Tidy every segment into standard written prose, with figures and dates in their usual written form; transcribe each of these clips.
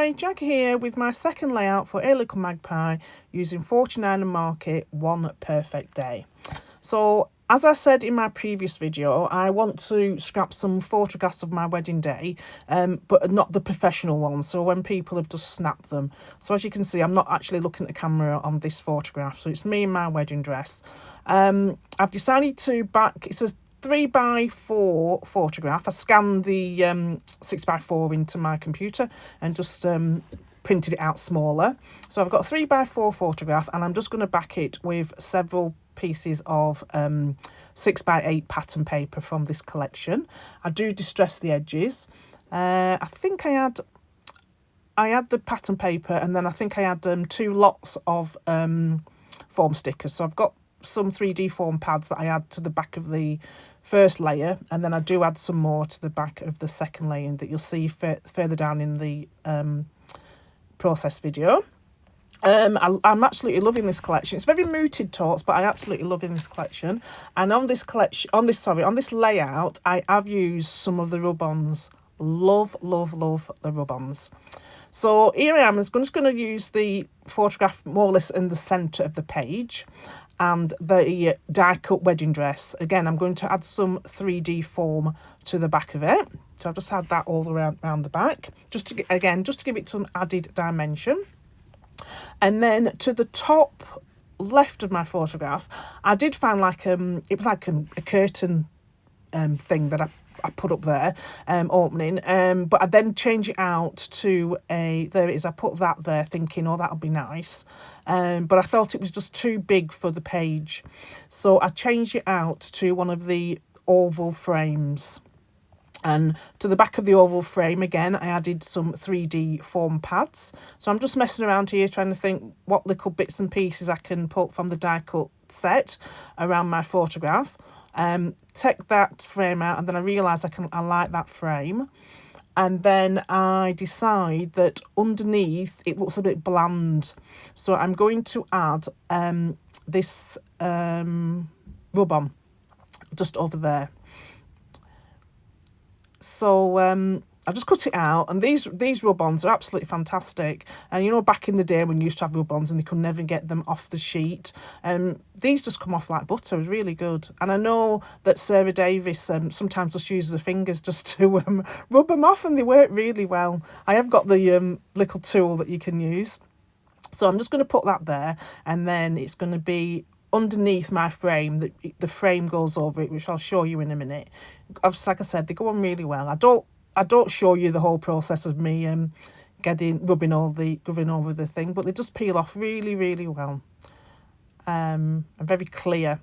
Hi, Jackie here with my second layout for A Little Magpie using 49 and Market One Perfect Day. So as I said in my previous video, I want to scrap some photographs of my wedding day, but not the professional ones, so when people have just snapped them. So as you can see, I'm not actually looking at the camera on this photograph, so it's me in my wedding dress. I've decided to it's a 3x4 photograph. I scanned the 6x4 into my computer and just printed it out smaller. So I've got a 3x4 photograph, and I'm just going to back it with several pieces of 6x8 pattern paper from this collection. I do distress the edges. I think I had the pattern paper, and then I think I had 2 lots of foam stickers. So I've got some 3D foam pads that I add to the back of the first layer, and then I do add some more to the back of the second layer that you'll see further down in the process video. I'm absolutely loving this collection. It's very mooted totes, but I absolutely love this collection. And on this layout, I have used some of the rub-ons. Love the rub-ons. So here I am. I'm just going to use the photograph more or less in the centre of the page, and the die-cut wedding dress. Again, I'm going to add some 3D foam to the back of it. So I've just had that all around the back, just to give it some added dimension. And then to the top left of my photograph, I did find it was like a curtain thing that I put up there, opening, but I then change it out to there it is. I put that there thinking, oh, that'll be nice, but I thought it was just too big for the page, so I changed it out to one of the oval frames. And to the back of the oval frame, again, I added some 3D foam pads. So I'm just messing around here trying to think what little bits and pieces I can put from the die cut set around my photograph. Take that frame out, and then I realise I like that frame. And then I decide that underneath it looks a bit bland. So I'm going to add this rub-on just over there. So I just cut it out, and these rub-ons are absolutely fantastic. And you know, back in the day when you used to have rub-ons and you could never get them off the sheet, these just come off like butter. It's really good. And I know that Sarah Davis sometimes just uses her fingers just to rub them off, and they work really well. I have got the little tool that you can use. So I'm just going to put that there, and then it's going to be underneath my frame. The frame goes over it, which I'll show you in a minute. Like I said, they go on really well. I don't show you the whole process of me rubbing over the thing, but they just peel off really well, and very clear.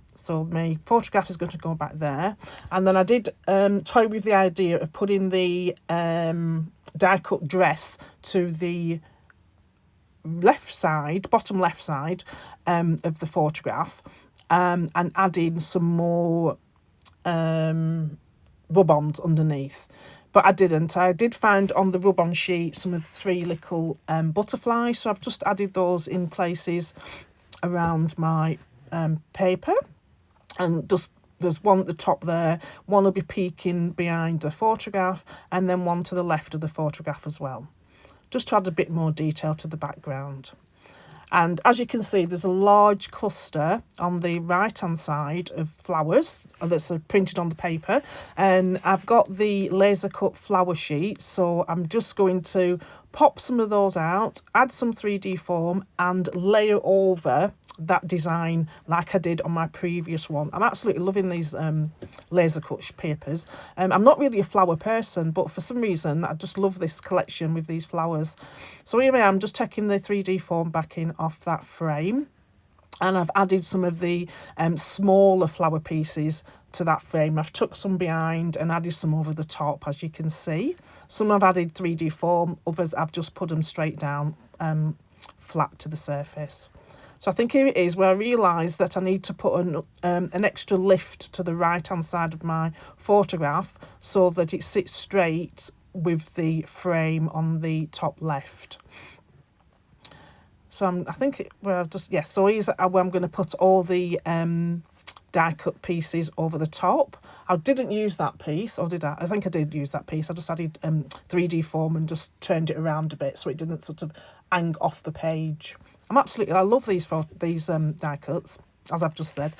So my photograph is going to go back there, and then I did toy with the idea of putting the die cut dress to the bottom left side of the photograph, and adding some more rub-ons underneath. But I didn't. I did find on the rub-on sheet some of the 3 little butterflies, so I've just added those in places around my paper. And just there's one at the top there, one will be peeking behind the photograph, and then one to the left of the photograph as well, just to add a bit more detail to the background. And as you can see, there's a large cluster on the right-hand side of flowers that's printed on the paper. And I've got the laser cut flower sheet, so I'm just going to pop some of those out, add some 3D foam, and layer over that design like I did on my previous one. I'm absolutely loving these laser cut papers. I'm not really a flower person, but for some reason I just love this collection with these flowers. So here I am, just taking the 3D foam backing off that frame, and I've added some of the smaller flower pieces to that frame. I've tucked some behind and added some over the top, as you can see. Some I've added 3D foam, others I've just put them straight down flat to the surface. So I think here it is where I realised that I need to put an extra lift to the right-hand side of my photograph so that it sits straight with the frame on the top left. So so here's where I'm going to put all the die cut pieces over the top. I didn't use that piece, or did I? I think I did use that piece. I just added 3D foam and just turned it around a bit so it didn't sort of hang off the page. I love these die cuts, as I've just said.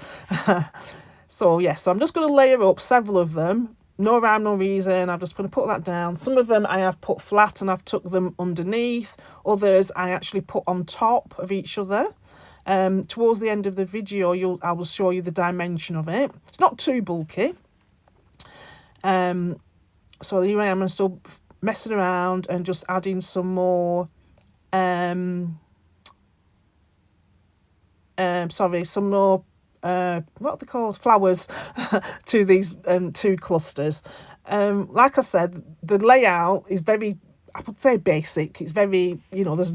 So yes, so I'm just going to layer up several of them. No rhyme, no reason. I'm just going to put that down. Some of them I have put flat and I've tucked them underneath. Others I actually put on top of each other. Towards the end of the video, I will show you the dimension of it. It's not too bulky. So here I am, still messing around and just adding some more. Some more. What are they called? Flowers to these two clusters. Like I said, the layout is very, I would say, basic. It's very, it's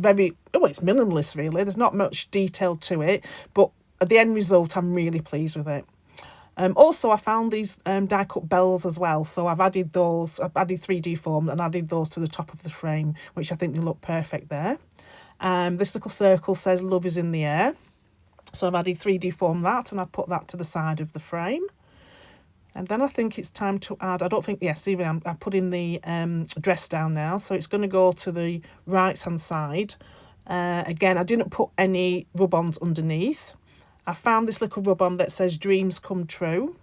minimalist really. There's not much detail to it, but at the end result, I'm really pleased with it. Also, I found these die cut bells as well, so I've added those. I've added 3D foam and added those to the top of the frame, which I think they look perfect there. This little circle says "Love is in the air." So I've added 3D foam that, and I've put that to the side of the frame. And then I think it's time to add, see, I'm putting the dress down now. So it's going to go to the right-hand side. Again, I didn't put any rub-ons underneath. I found this little rub-on that says "Dreams Come True,"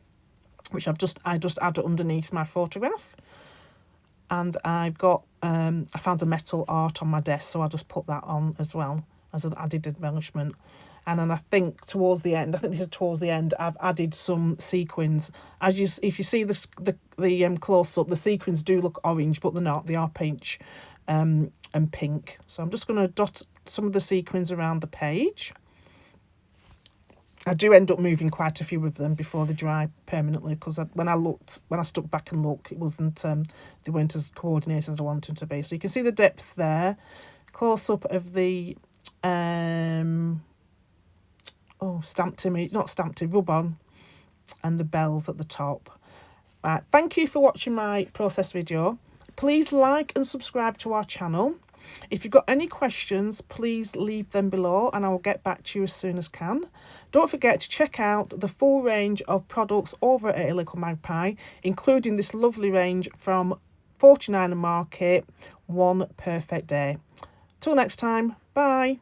which I just added underneath my photograph. And I've got, I found a metal art on my desk, so I'll just put that on as well as an added embellishment. And then I think towards the end, I've added some sequins. If you see the close up, the sequins do look orange, but they're not. They are peach and pink. So I'm just going to dot some of the sequins around the page. I do end up moving quite a few of them before they dry permanently, because when I stuck back and looked, it wasn't, they weren't as coordinated as I wanted them to be. So you can see the depth there. Close up of the rub-on and the bells at the top. Right, thank you for watching my process video. Please like and subscribe to our channel. If you've got any questions, please leave them below and I will get back to you as soon as can. Don't forget to check out the full range of products over at A Little Magpie, including this lovely range from 49 Market, One Perfect Day. Till next time, bye.